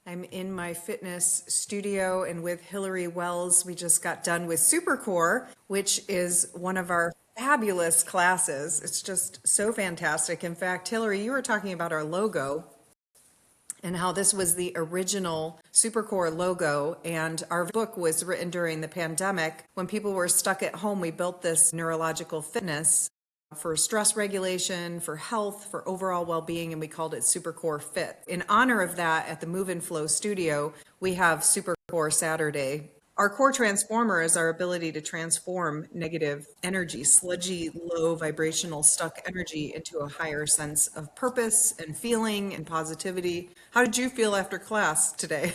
I'm in my fitness studio and with Hillary Wells. We just got done with Supercore, which is one of our fabulous classes. It's just so fantastic. In fact, Hillary, you were talking about our logo and how this was the original Supercore logo. And our book was written during the pandemic. When people were stuck at home, we built this neurological fitness for stress regulation, for health, for overall well-being, and we called it Supercore Fit. In honor of that, at the Move and Flow studio, we have Supercore Saturday. Our core transformer is our ability to transform negative energy, sludgy, low vibrational, stuck energy into a higher sense of purpose and feeling and positivity. How did you feel after class today,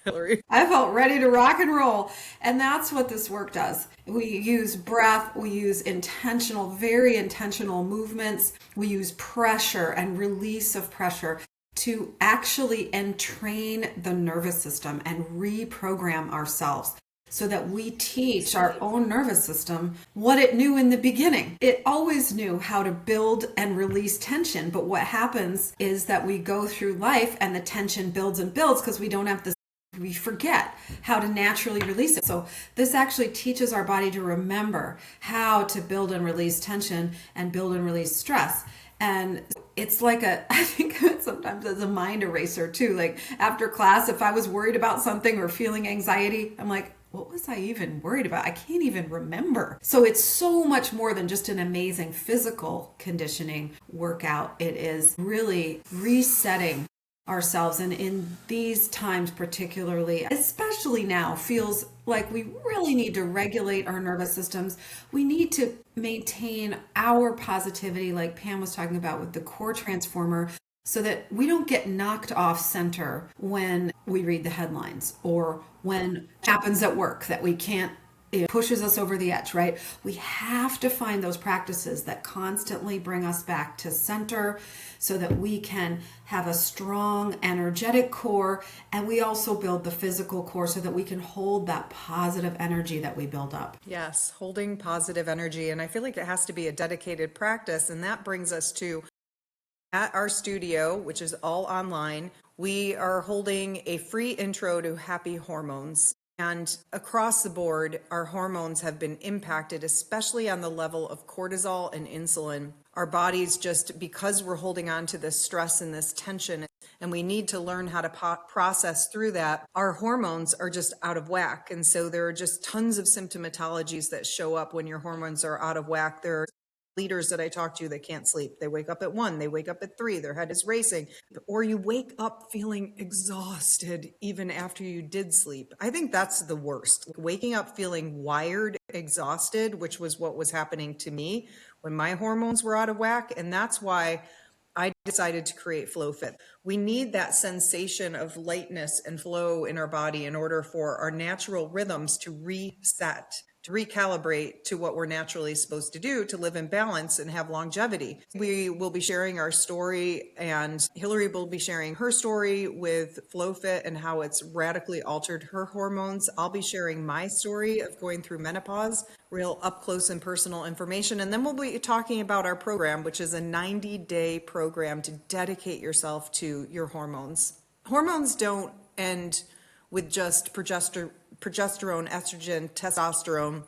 Hillary? I felt ready to rock and roll. And that's what this work does. We use breath, we use intentional, very intentional movements, we use pressure and release of pressure to actually entrain the nervous system and reprogram ourselves so that we teach our own nervous system what it knew in the beginning. It always knew how to build and release tension, but what happens is that we go through life and the tension builds and builds because we forget how to naturally release it. So this actually teaches our body to remember how to build and release tension and build and release stress. And it's like I think of it sometimes as a mind eraser too. Like after class, if I was worried about something or feeling anxiety, I'm like, what was I even worried about? I can't even remember. So it's so much more than just an amazing physical conditioning workout. It is really resetting ourselves, and in these times particularly, especially now, feels like we really need to regulate our nervous systems. We need to maintain our positivity, like Pam was talking about with the core transformer, so that we don't get knocked off center when we read the headlines or when it happens at work that we can't, it pushes us over the edge, right? We have to find those practices that constantly bring us back to center so that we can have a strong, energetic core, and we also build the physical core so that we can hold that positive energy that we build up. Yes, holding positive energy. And I feel like it has to be a dedicated practice. And that brings us to at our studio, which is all online, we are holding a free intro to happy hormones. And across the board, our hormones have been impacted, especially on the level of cortisol and insulin. Our bodies just, because we're holding on to this stress and this tension, and we need to learn how to process through that, our hormones are just out of whack. And so there are just tons of symptomatologies that show up when your hormones are out of whack. There are leaders that I talk to that can't sleep. They wake up at 1, they wake up at 3, their head is racing, or you wake up feeling exhausted even after you did sleep. I think that's the worst. Waking up feeling wired, exhausted, which was what was happening to me when my hormones were out of whack. And that's why I decided to create FlowFIT. We need that sensation of lightness and flow in our body in order for our natural rhythms to reset, to recalibrate to what we're naturally supposed to do to live in balance and have longevity. We will be sharing our story, and Hillary will be sharing her story with FlowFit and how it's radically altered her hormones. I'll be sharing my story of going through menopause, real up close and personal information. And then we'll be talking about our program, which is a 90-day program to dedicate yourself to your hormones. Hormones don't end with just progesterone, estrogen, testosterone,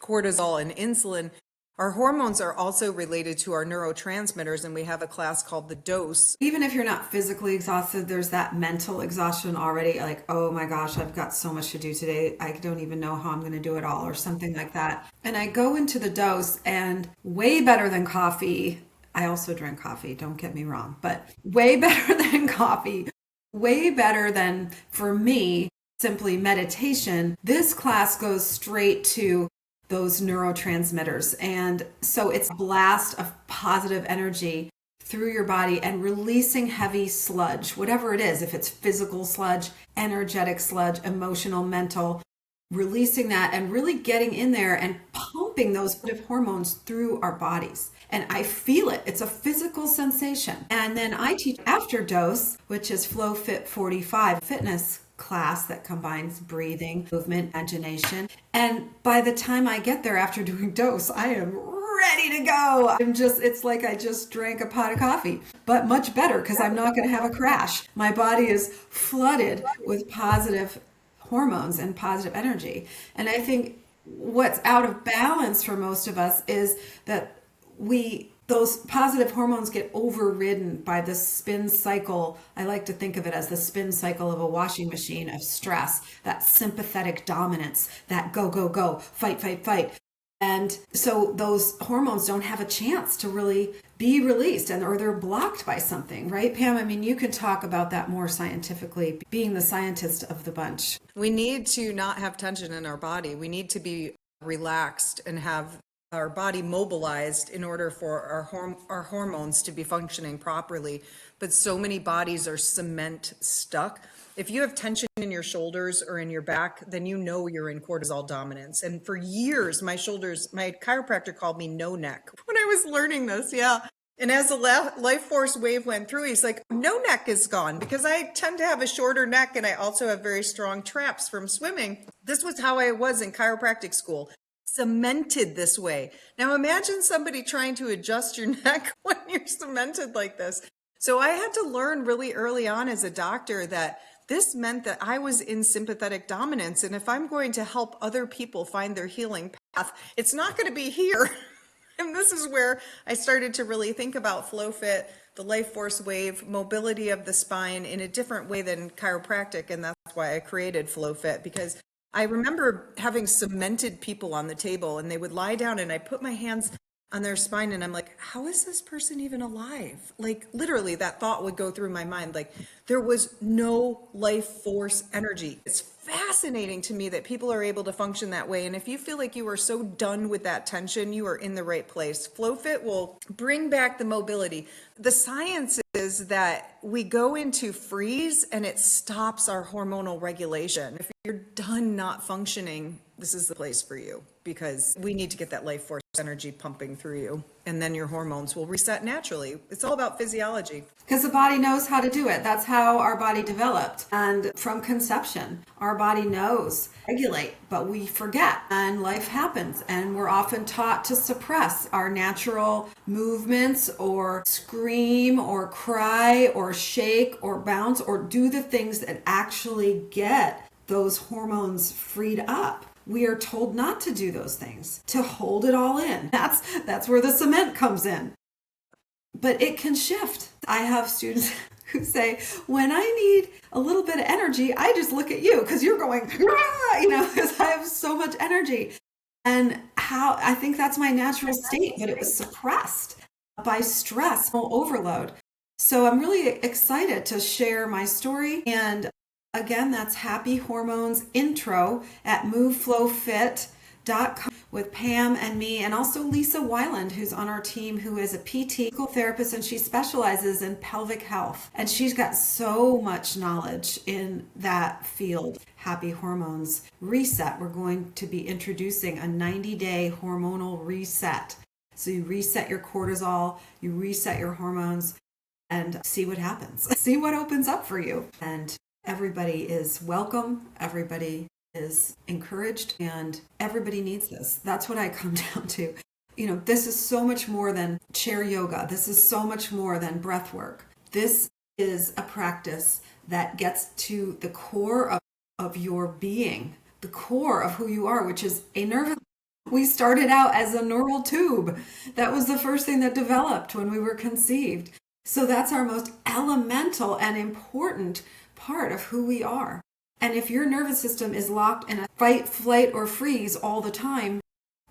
cortisol, and insulin. Our hormones are also related to our neurotransmitters, and we have a class called The Dose. Even if you're not physically exhausted, there's that mental exhaustion already, like, oh my gosh, I've got so much to do today. I don't even know how I'm going to do it all, or something like that. And I go into The Dose, and way better than coffee. I also drink coffee, don't get me wrong, but way better than coffee, way better than, for me, simply meditation. This class goes straight to those neurotransmitters. And so it's a blast of positive energy through your body and releasing heavy sludge, whatever it is, if it's physical sludge, energetic sludge, emotional, mental, releasing that and really getting in there and pumping those hormones through our bodies. And I feel it. It's a physical sensation. And then I teach After Dose, which is FlowFit 45 fitness class that combines breathing, movement, imagination. And by the time I get there after doing Dose, I am ready to go. It's like I just drank a pot of coffee, but much better because I'm not going to have a crash. My body is flooded with positive hormones and positive energy. And I think what's out of balance for most of us is that those positive hormones get overridden by the spin cycle. I like to think of it as the spin cycle of a washing machine of stress, that sympathetic dominance, that go, go, go, fight, fight, fight. And so those hormones don't have a chance to really be released, or they're blocked by something, right, Pam? I mean, you can talk about that more scientifically, being the scientist of the bunch. We need to not have tension in our body. We need to be relaxed and have our body mobilized in order for our hormones to be functioning properly. But so many bodies are cement stuck. If you have tension in your shoulders or in your back, then you know you're in cortisol dominance. And for years, my chiropractor called me no neck when I was learning this. Yeah. And as the life force wave went through, he's like, no neck is gone, because I tend to have a shorter neck and I also have very strong traps from swimming. This was how I was in chiropractic school. Cemented this way. Now imagine somebody trying to adjust your neck when you're cemented like this. So I had to learn really early on as a doctor that this meant that I was in sympathetic dominance. And if I'm going to help other people find their healing path, it's not going to be here. And this is where I started to really think about FlowFIT, the life force wave, mobility of the spine in a different way than chiropractic. And that's why I created FlowFIT, because I remember having cemented people on the table and they would lie down and I put my hands on their spine and I'm like, how is this person even alive? Like literally that thought would go through my mind. Like there was no life force energy. It's fascinating to me that people are able to function that way. And if you feel like you are so done with that tension, you are in the right place. FlowFIT will bring back the mobility. The science is that we go into freeze and it stops our hormonal regulation. If you're done not functioning, this is the place for you, because we need to get that life force energy pumping through you, and then your hormones will reset naturally. It's all about physiology. Because the body knows how to do it. That's how our body developed. And from conception, our body knows regulate, but we forget and life happens. And we're often taught to suppress our natural movements or scream or cry or shake or bounce or do the things that actually get those hormones freed up. We are told not to do those things, to hold it all in. That's where the cement comes in. But it can shift. I have students who say, when I need a little bit of energy, I just look at you because you're going, because I have so much energy. And how I think that's my natural state, but it was suppressed by stress, overload. So I'm really excited to share my story. And again, that's Happy Hormones Intro at MoveFlowFit.com with Pam and me, and also Lisa Weiland, who's on our team, who is a PT therapist, and she specializes in pelvic health. And she's got so much knowledge in that field. Happy Hormones Reset. We're going to be introducing a 90-day hormonal reset. So you reset your cortisol, you reset your hormones, and see what happens. See what opens up for you. And everybody is welcome. Everybody is encouraged, and everybody needs this. That's what I come down to. This is so much more than chair yoga. This is so much more than breath work. This is a practice that gets to the core of your being, the core of who you are, which is a nervous. We started out as a neural tube. That was the first thing that developed when we were conceived. So that's our most elemental and important part of who we are. And if your nervous system is locked in a fight, flight, or freeze all the time,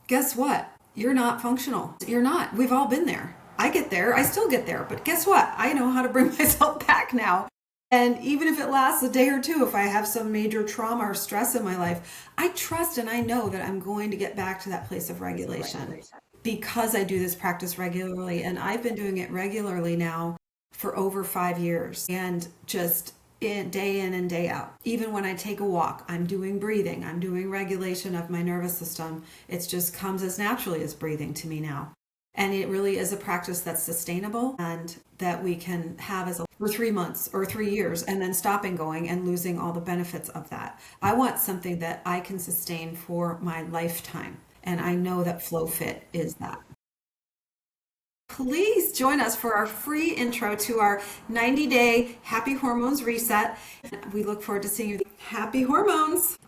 guess what? You're not functional. You're not. We've all been there. I get there. I still get there. But guess what? I know how to bring myself back now. And even if it lasts a day or two, if I have some major trauma or stress in my life, I trust and I know that I'm going to get back to that place of regulation because I do this practice regularly. And I've been doing it regularly now for over 5 years, and just day in and day out. Even when I take a walk, I'm doing breathing, I'm doing regulation of my nervous system. It just comes as naturally as breathing to me now. And it really is a practice that's sustainable and that we can have for 3 months or 3 years and then stopping going and losing all the benefits of that. I want something that I can sustain for my lifetime. And I know that FlowFit is that. please join us for our free intro to our 90-day Happy Hormones Reset. We look forward to seeing you. Happy hormones!